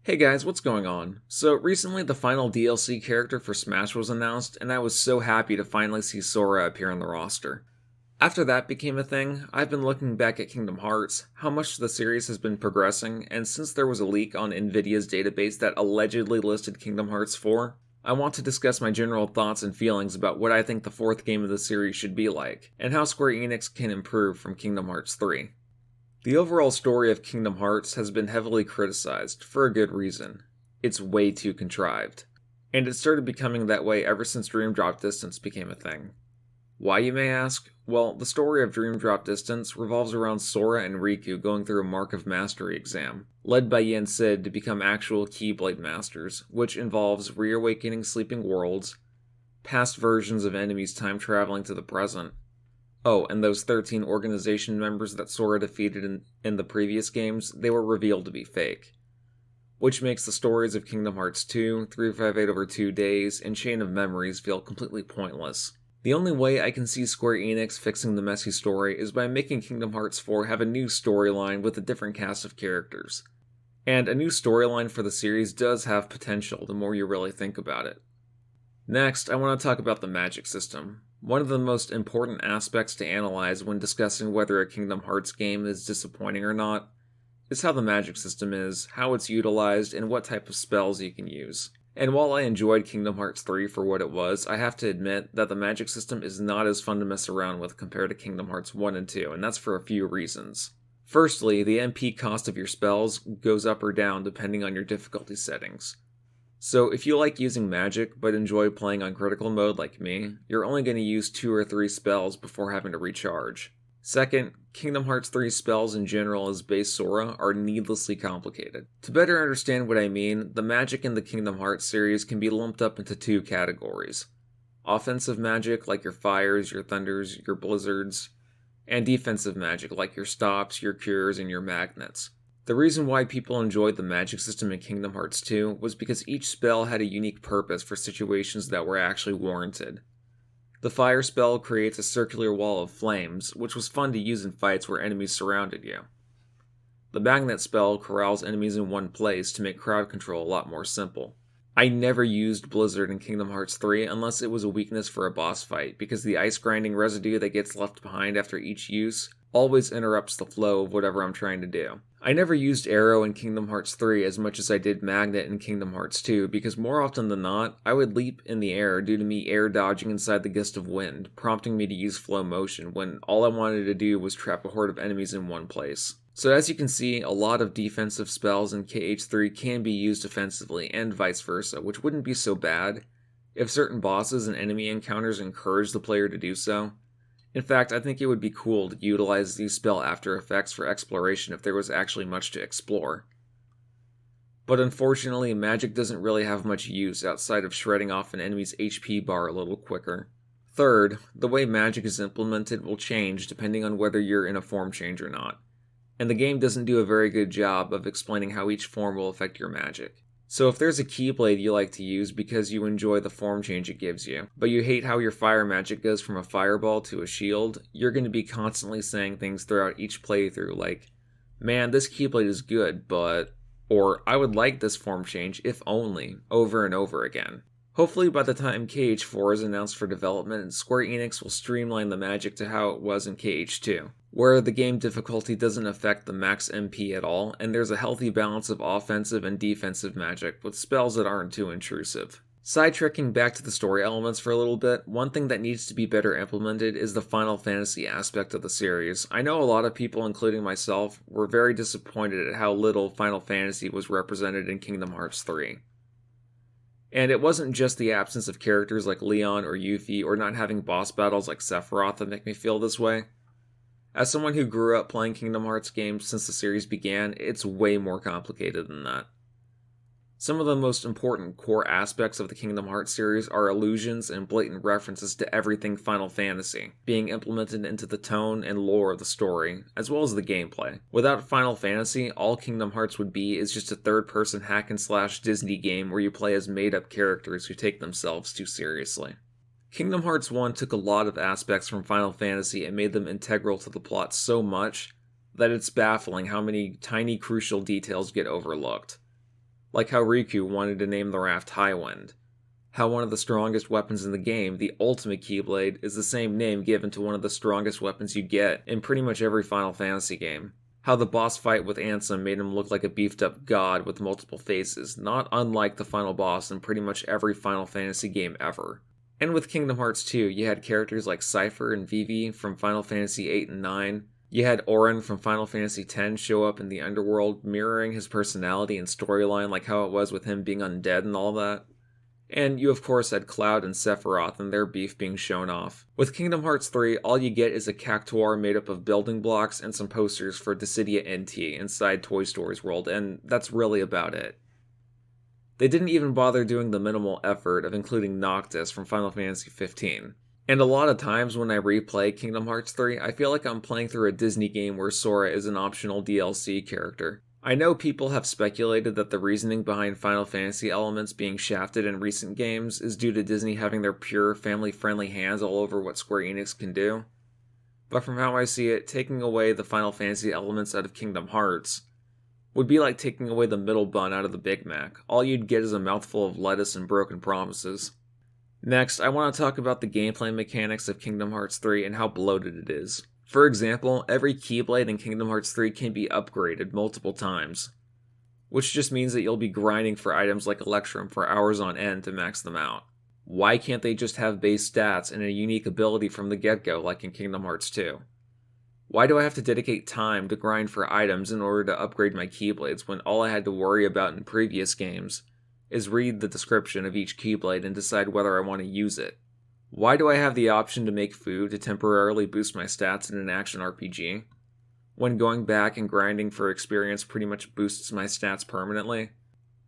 Hey guys, what's going on? So recently the final DLC character for Smash was announced, and I was so happy to finally see Sora appear on the roster. After that became a thing, I've been looking back at Kingdom Hearts, how much the series has been progressing, and since there was a leak on Nvidia's database that allegedly listed Kingdom Hearts 4, I want to discuss my general thoughts and feelings about what I think the fourth game of the series should be like, and how Square Enix can improve from Kingdom Hearts 3. The overall story of Kingdom Hearts has been heavily criticized, for a good reason. It's way too contrived. And it started becoming that way ever since Dream Drop Distance became a thing. Why, you may ask? Well, the story of Dream Drop Distance revolves around Sora and Riku going through a Mark of Mastery exam, led by Yen Sid to become actual Keyblade Masters, which involves reawakening sleeping worlds, past versions of enemies time traveling to the present. Oh, and those 13 organization members that Sora defeated in the previous games, they were revealed to be fake. Which makes the stories of Kingdom Hearts 2, 358 over 2 Days, and Chain of Memories feel completely pointless. The only way I can see Square Enix fixing the messy story is by making Kingdom Hearts 4 have a new storyline with a different cast of characters. And a new storyline for the series does have potential the more you really think about it. Next, I want to talk about the magic system. One of the most important aspects to analyze when discussing whether a Kingdom Hearts game is disappointing or not is how the magic system is, how it's utilized, and what type of spells you can use. And while I enjoyed Kingdom Hearts 3 for what it was, I have to admit that the magic system is not as fun to mess around with compared to Kingdom Hearts 1 and 2, and that's for a few reasons. Firstly, the MP cost of your spells goes up or down depending on your difficulty settings. So if you like using magic but enjoy playing on critical mode like me, you're only going to use 2 or 3 spells before having to recharge. Second, Kingdom Hearts 3 spells in general as base Sora are needlessly complicated. To better understand what I mean, the magic in the Kingdom Hearts series can be lumped up into 2 categories. Offensive magic like your fires, your thunders, your blizzards, and defensive magic like your stops, your cures, and your magnets. The reason why people enjoyed the magic system in Kingdom Hearts 2 was because each spell had a unique purpose for situations that were actually warranted. The fire spell creates a circular wall of flames, which was fun to use in fights where enemies surrounded you. The magnet spell corrals enemies in one place to make crowd control a lot more simple. I never used Blizzard in Kingdom Hearts 3 unless it was a weakness for a boss fight, because the ice grinding residue that gets left behind after each use always interrupts the flow of whatever I'm trying to do. I never used Arrow in Kingdom Hearts 3 as much as I did Magnet in Kingdom Hearts 2, because more often than not, I would leap in the air due to me air dodging inside the gust of wind, prompting me to use flow motion when all I wanted to do was trap a horde of enemies in one place. So as you can see, a lot of defensive spells in KH3 can be used offensively, and vice versa, which wouldn't be so bad if certain bosses and enemy encounters encourage the player to do so. In fact, I think it would be cool to utilize these spell after effects for exploration if there was actually much to explore. But unfortunately, magic doesn't really have much use outside of shredding off an enemy's HP bar a little quicker. Third, the way magic is implemented will change depending on whether you're in a form change or not, and the game doesn't do a very good job of explaining how each form will affect your magic. So if there's a Keyblade you like to use because you enjoy the form change it gives you, but you hate how your fire magic goes from a fireball to a shield, you're going to be constantly saying things throughout each playthrough like, man, this Keyblade is good, but, or I would like this form change if only, over and over again. Hopefully by the time KH4 is announced for development, Square Enix will streamline the magic to how it was in KH2, where the game difficulty doesn't affect the max MP at all, and there's a healthy balance of offensive and defensive magic with spells that aren't too intrusive. Sidetracking back to the story elements for a little bit, one thing that needs to be better implemented is the Final Fantasy aspect of the series. I know a lot of people, including myself, were very disappointed at how little Final Fantasy was represented in Kingdom Hearts 3. And it wasn't just the absence of characters like Leon or Yuffie or not having boss battles like Sephiroth that make me feel this way. As someone who grew up playing Kingdom Hearts games since the series began, it's way more complicated than that. Some of the most important core aspects of the Kingdom Hearts series are allusions and blatant references to everything Final Fantasy, being implemented into the tone and lore of the story, as well as the gameplay. Without Final Fantasy, all Kingdom Hearts would be is just a third-person hack-and-slash Disney game where you play as made-up characters who take themselves too seriously. Kingdom Hearts 1 took a lot of aspects from Final Fantasy and made them integral to the plot so much that it's baffling how many tiny crucial details get overlooked. like how Riku wanted to name the raft Highwind, how one of the strongest weapons in the game, the Ultimate Keyblade, is the same name given to one of the strongest weapons you get in pretty much every Final Fantasy game, how the boss fight with Ansem made him look like a beefed up god with multiple faces, not unlike the final boss in pretty much every Final Fantasy game ever. And with Kingdom Hearts 2, you had characters like Cypher and Vivi from Final Fantasy 8 and 9. You had Auron from Final Fantasy X show up in the underworld, mirroring his personality and storyline like how it was with him being undead and all that. And you of course had Cloud and Sephiroth and their beef being shown off. With Kingdom Hearts 3, all you get is a KH4 made up of building blocks and some posters for Dissidia NT inside Toy Story's world, and that's really about it. They didn't even bother doing the minimal effort of including Noctis from Final Fantasy XV. And a lot of times when I replay Kingdom Hearts 3, I feel like I'm playing through a Disney game where Sora is an optional DLC character. I know people have speculated that the reasoning behind Final Fantasy elements being shafted in recent games is due to Disney having their pure, family-friendly hands all over what Square Enix can do. But from how I see it, taking away the Final Fantasy elements out of Kingdom Hearts would be like taking away the middle bun out of the Big Mac. All you'd get is a mouthful of lettuce and broken promises. Next, I want to talk about the gameplay mechanics of Kingdom Hearts 3 and how bloated it is. For example, every Keyblade in Kingdom Hearts 3 can be upgraded multiple times, which just means that you'll be grinding for items like Electrum for hours on end to max them out. Why can't they just have base stats and a unique ability from the get-go like in Kingdom Hearts 2? Why do I have to dedicate time to grind for items in order to upgrade my Keyblades when all I had to worry about in previous games is read the description of each Keyblade and decide whether I want to use it? Why do I have the option to make food to temporarily boost my stats in an action RPG, when going back and grinding for experience pretty much boosts my stats permanently?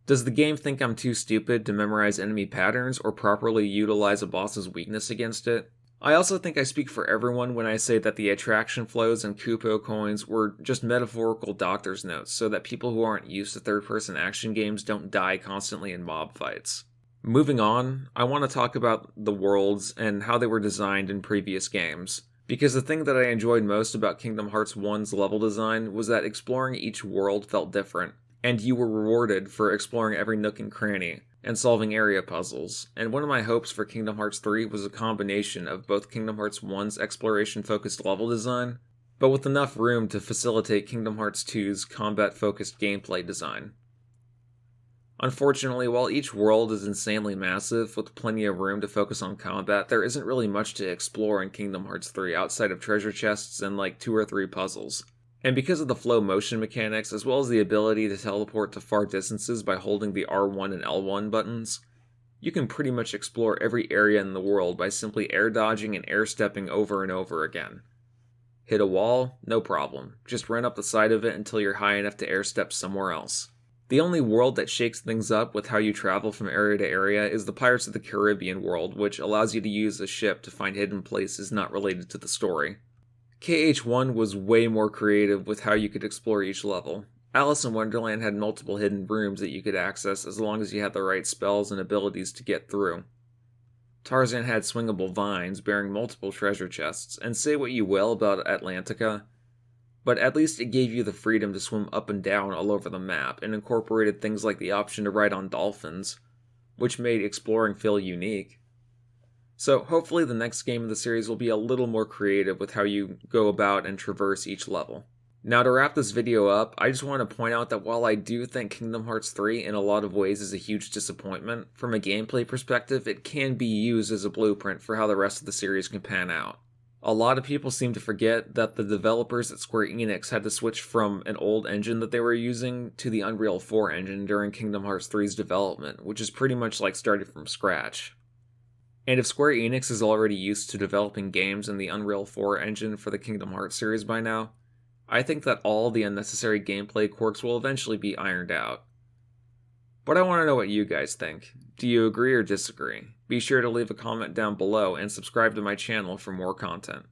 Does the game think I'm too stupid to memorize enemy patterns or properly utilize a boss's weakness against it? I also think I speak for everyone when I say that the attraction flows and Kupo coins were just metaphorical doctor's notes so that people who aren't used to third-person action games don't die constantly in mob fights. Moving on, I want to talk about the worlds and how they were designed in previous games, because the thing that I enjoyed most about Kingdom Hearts 1's level design was that exploring each world felt different, and you were rewarded for exploring every nook and cranny and solving area puzzles. And one of my hopes for Kingdom Hearts 3 was a combination of both Kingdom Hearts 1's exploration-focused level design, but with enough room to facilitate Kingdom Hearts 2's combat-focused gameplay design. Unfortunately, while each world is insanely massive, with plenty of room to focus on combat, there isn't really much to explore in Kingdom Hearts 3 outside of treasure chests and like 2 or 3 puzzles. And because of the flow motion mechanics, as well as the ability to teleport to far distances by holding the R1 and L1 buttons, you can pretty much explore every area in the world by simply air dodging and air stepping over and over again. Hit a wall? No problem. Just run up the side of it until you're high enough to air step somewhere else. The only world that shakes things up with how you travel from area to area is the Pirates of the Caribbean world, which allows you to use a ship to find hidden places not related to the story. KH1 was way more creative with how you could explore each level. Alice in Wonderland had multiple hidden rooms that you could access as long as you had the right spells and abilities to get through. Tarzan had swingable vines bearing multiple treasure chests, and say what you will about Atlantica, but at least it gave you the freedom to swim up and down all over the map, and incorporated things like the option to ride on dolphins, which made exploring feel unique. So hopefully the next game in the series will be a little more creative with how you go about and traverse each level. Now to wrap this video up, I just want to point out that while I do think Kingdom Hearts 3 in a lot of ways is a huge disappointment, from a gameplay perspective it can be used as a blueprint for how the rest of the series can pan out. A lot of people seem to forget that the developers at Square Enix had to switch from an old engine that they were using to the Unreal 4 engine during Kingdom Hearts 3's development, which is pretty much like starting from scratch. And if Square Enix is already used to developing games in the Unreal 4 engine for the Kingdom Hearts series by now, I think that all the unnecessary gameplay quirks will eventually be ironed out. But I want to know what you guys think. Do you agree or disagree? Be sure to leave a comment down below and subscribe to my channel for more content.